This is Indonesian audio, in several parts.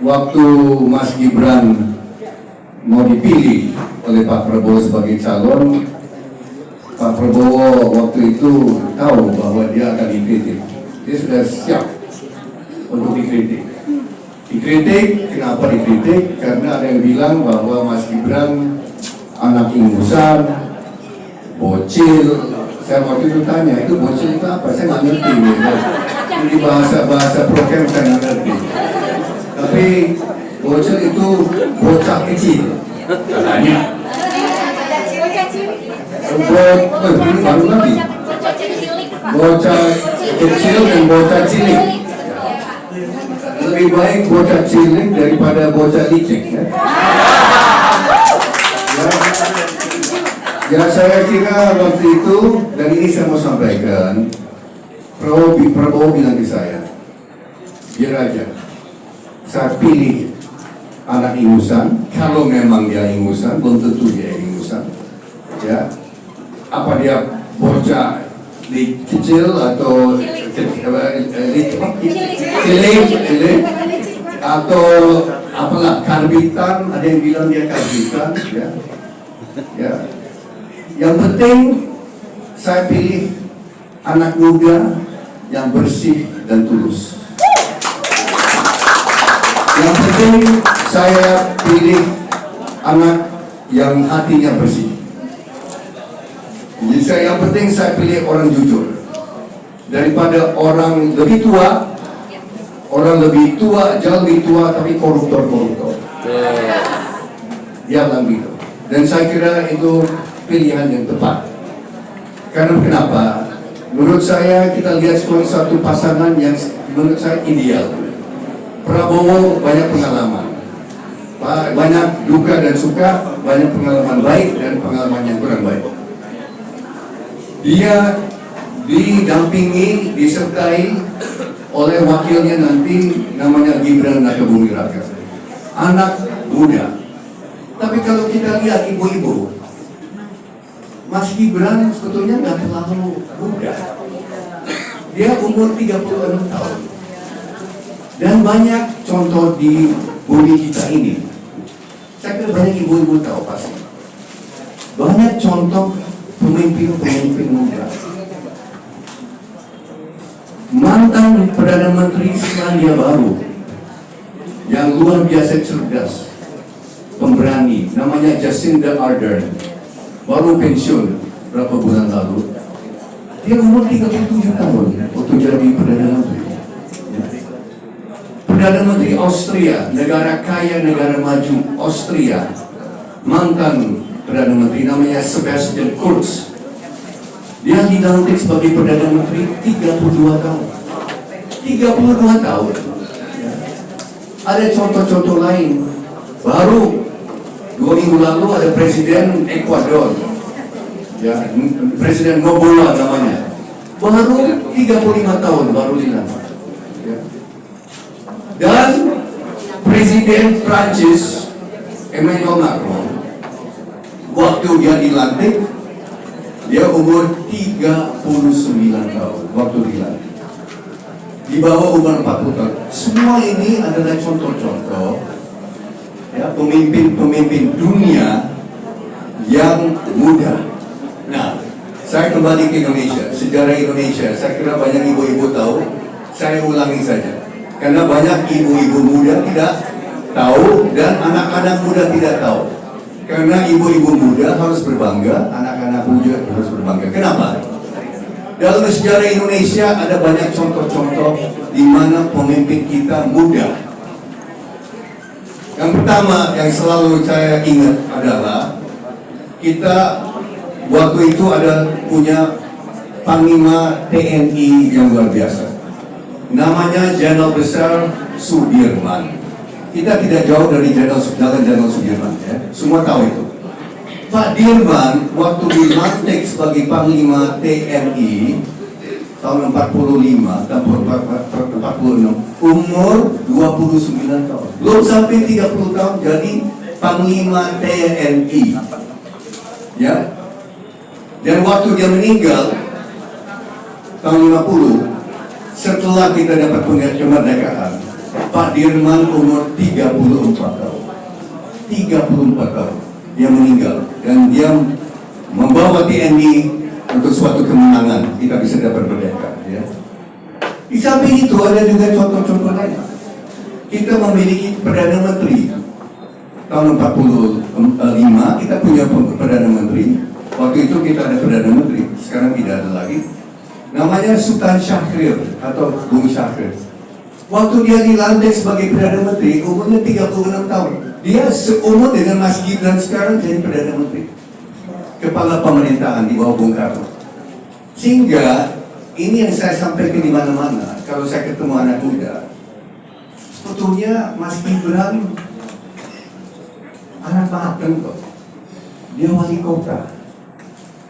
waktu Mas Gibran mau dipilih oleh Pak Prabowo sebagai calon, Pak Prabowo waktu itu tahu bahwa dia akan dikritik. Dia sudah siap untuk dikritik. Dikritik, kenapa dikritik? Karena ada yang bilang bahwa Mas Gibran anak ingusan, bocil. Saya waktu itu tanya, itu bocil itu apa? Saya nggak ngerti. Ini bahasa program saya nggak ngerti. Tapi bocil itu bocah kecil, katanya. Ini baru lagi. Bocah kecil dan bocah cilik. Lebih baik bocah cilik daripada bocah licik. Ya, saya kira waktu itu, dan ini saya mau sampaikan, Prabowo bilang ke saya, biar aja, saya pilih anak ingusan, kalau memang dia ingusan, belum tentu dia ingusan, ya, apa dia bocah kecil atau cilik, atau apalah karbitan, ada yang bilang dia karbitan, ya. Yang penting saya pilih anak muda yang bersih dan tulus. Yang penting saya pilih anak yang hatinya bersih. Jadi yang penting saya pilih orang jujur daripada orang lebih tua, jauh lebih tua tapi koruptor. Dia bilang gitu. Dan saya kira itu pilihan yang tepat. Karena kenapa? Menurut saya kita lihat satu pasangan yang menurut saya ideal. Prabowo banyak pengalaman, banyak duka dan suka, banyak pengalaman baik dan pengalaman yang kurang baik. Dia didampingi, disertai oleh wakilnya nanti namanya Gibran Rakabuming Raka, anak muda. Tapi kalau kita lihat ibu-ibu, Mas Gibran sebetulnya nggak terlalu muda. Dia umur 36 tahun. Dan banyak contoh di bumi kita ini. Saya kira banyak ibu-ibu tahu pasti. Banyak contoh pemimpin muda. Mantan Perdana Menteri Selandia Baru yang luar biasa cerdas, pemberani, namanya Jacinda Ardern, baru pensiun berapa bulan lalu. Dia umur 37 tahun waktu jadi Perdana Menteri. Perdana Menteri Austria, negara kaya, negara maju Austria, mantan Perdana Menteri namanya Sebastian Kurz. Dia dilantik sebagai Perdana Menteri 32 tahun. 32 tahun. Ada contoh-contoh lain. Baru 2 minggu lalu ada Presiden Ekuador, ya, Presiden Noboa namanya, baru 35 tahun baru dilantik. Ya. Dan Presiden Prancis Emmanuel Macron, waktu dia dilantik, dia umur 39 tahun waktu dilantik, di bawah umur 40 tahun. Semua ini adalah contoh-contoh, ya, pemimpin dunia yang muda. Nah, saya kembali ke Indonesia, sejarah Indonesia. Saya kira banyak ibu-ibu tahu. Saya ulangi saja, karena banyak ibu-ibu muda tidak tahu dan anak-anak muda tidak tahu. Karena ibu-ibu muda harus berbangga, anak-anak muda harus berbangga. Kenapa? Dalam sejarah Indonesia ada banyak contoh-contoh di mana pemimpin kita muda. Yang pertama yang selalu saya ingat adalah kita waktu itu ada punya Panglima TNI yang luar biasa. Namanya Jenderal Besar Sudirman. Kita tidak jauh dari Jenderal Sudirman, ya. Semua tahu itu. Pak Dirman waktu dilantik sebagai Panglima TNI tahun 45 dan 46, umur 29 tahun. Belum sampai 30 tahun jadi Panglima TNI. Ya. Dan waktu dia meninggal tahun 50, setelah kita dapat kemerdekaan, Pak Dirman umur 34 tahun. 34 tahun. Dia meninggal. Dan dia membawa TNI untuk suatu kemenangan. Kita bisa dapat merdeka. Ya. Di samping itu ada juga contoh-contoh lain. Kita memiliki Perdana Menteri. Tahun 45 kita punya Perdana Menteri. Waktu itu kita ada Perdana Menteri. Sekarang tidak ada lagi. Namanya Sultan Syahrir atau Bung Syahrir. Waktu dia dilantik sebagai Perdana Menteri, umurnya 36 tahun. Dia seumur dengan Mas Gibran sekarang jadi Perdana Menteri. Kepala pemerintahan di bawah Bung Karno. Sehingga ini yang saya sampaikan di mana-mana. Kalau saya ketemu anak muda, sebetulnya Mas Gibran anak Banten kok. Dia wali kota.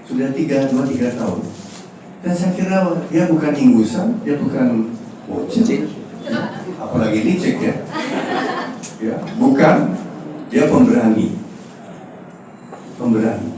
Sudah 3 tahun. Dan saya kira dia bukan ingusan, dia bukan bocil. Apalagi licik ya. Ya, bukan. Dia pemberani. Pemberani.